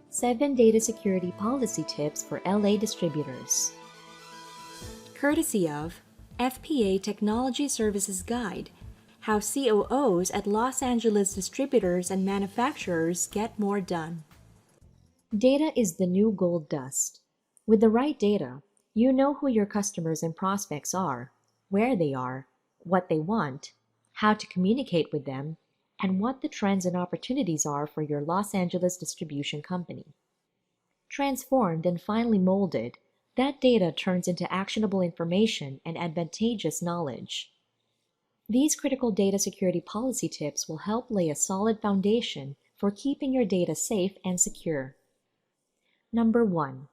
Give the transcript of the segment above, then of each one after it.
7 Data Security Policy Tips for LA Distributors. Courtesy of FPA Technology Services Guide, How COOs at Los Angeles Distributors and Manufacturers Get More Done. Data is the new gold dust. With the right data, you know who your customers and prospects are, where they are, what they want, how to communicate with them, and what the trends and opportunities are for your Los Angeles distribution company. Transformed and finally molded, that data turns into actionable information and advantageous knowledge. These critical data security policy tips will help lay a solid foundation for keeping your data safe and secure. Number 1.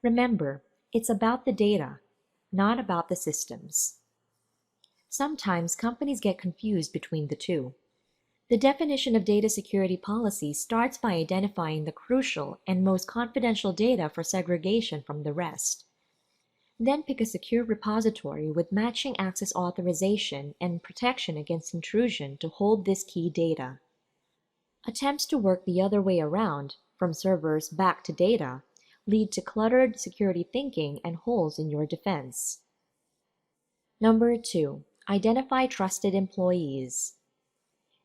Remember, it's about the data, not about the systems. Sometimes companies get confused between the two. The definition of data security policy starts by identifying the crucial and most confidential data for segregation from the rest. Then pick a secure repository with matching access authorization and protection against intrusion to hold this key data. Attempts to work the other way around, from servers back to data, lead to cluttered security thinking and holes in your defense. Number 2. Identify trusted employees.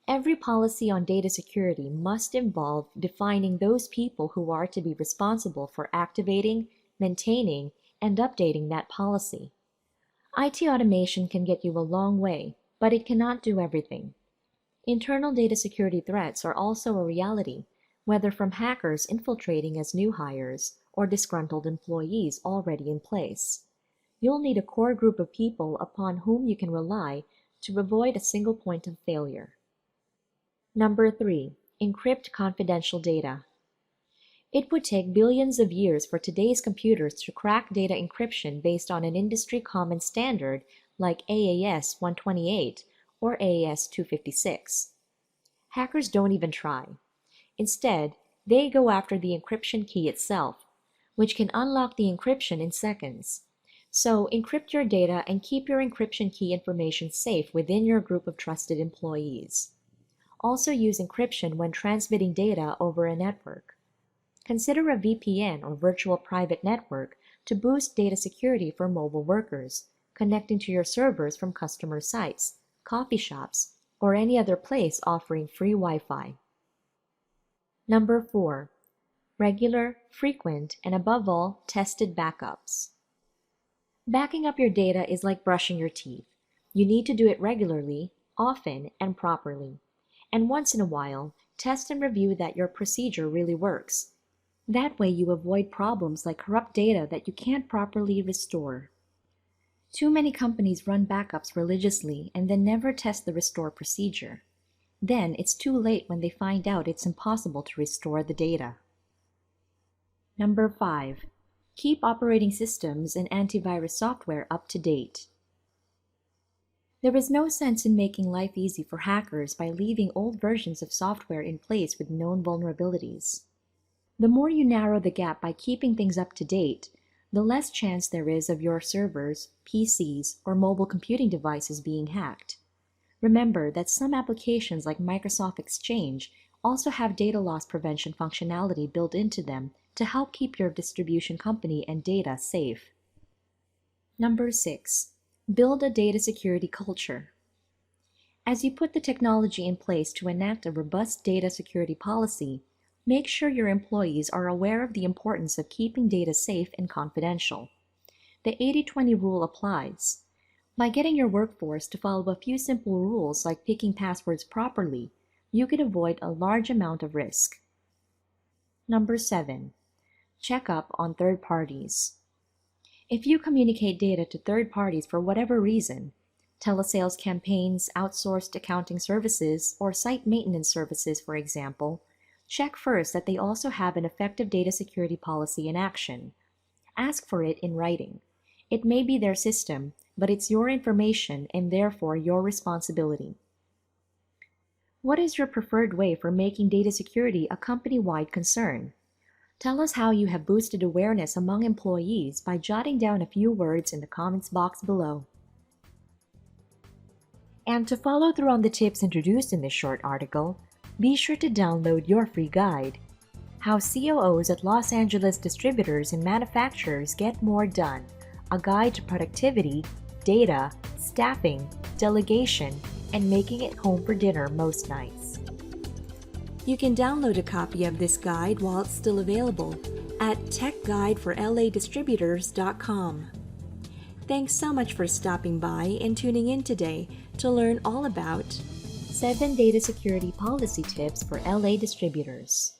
Every policy on data security must involve defining those people who are to be responsible for activating, maintaining, and updating that policy. IT automation can get you a long way, but it cannot do everything. Internal data security threats are also a reality, whether from hackers infiltrating as new hires or disgruntled employees already in place. You'll need a core group of people upon whom you can rely to avoid a single point of failure. Number 3. Encrypt confidential data. It would take billions of years for today's computers to crack data encryption based on an industry common standard like AES 128 or AES 256. Hackers don't even try. Instead, they go after the encryption key itself, which can unlock the encryption in seconds. So encrypt your data and keep your encryption key information safe within your group of trusted employees. Also use encryption when transmitting data over a network. Consider a VPN or virtual private network to boost data security for mobile workers, connecting to your servers from customer sites, coffee shops, or any other place offering free Wi-Fi. Number 4. Regular, frequent, and above all, tested backups. Backing up your data is like brushing your teeth. You need to do it regularly, often, and properly. And once in a while, test and review that your procedure really works. That way you avoid problems like corrupt data that you can't properly restore. Too many companies run backups religiously and then never test the restore procedure. Then it's too late when they find out it's impossible to restore the data. Number 5. Keep operating systems and antivirus software up to date. There is no sense in making life easy for hackers by leaving old versions of software in place with known vulnerabilities. The more you narrow the gap by keeping things up to date, the less chance there is of your servers, PCs, or mobile computing devices being hacked. Remember that some applications like Microsoft Exchange also have data loss prevention functionality built into them to help keep your distribution company and data safe. Number 6. Build a data security culture. As you put the technology in place to enact a robust data security policy, make sure your employees are aware of the importance of keeping data safe and confidential. The 80-20 rule applies. By getting your workforce to follow a few simple rules like picking passwords properly, you can avoid a large amount of risk. Number 7. Check up on third parties. If you communicate data to third parties for whatever reason, telesales campaigns, outsourced accounting services, or site maintenance services, for example, check first that they also have an effective data security policy in action. Ask for it in writing. It may be their system, but it's your information and therefore your responsibility. What is your preferred way for making data security a company-wide concern? Tell us how you have boosted awareness among employees by jotting down a few words in the comments box below. And to follow through on the tips introduced in this short article, be sure to download your free guide, How COOs at Los Angeles distributors and manufacturers get more done. A guide to productivity, data, staffing, delegation, and making it home for dinner most nights. You can download a copy of this guide while it's still available at techguideforladistributors.com. Thanks so much for stopping by and tuning in today to learn all about 7 data security policy tips for LA distributors.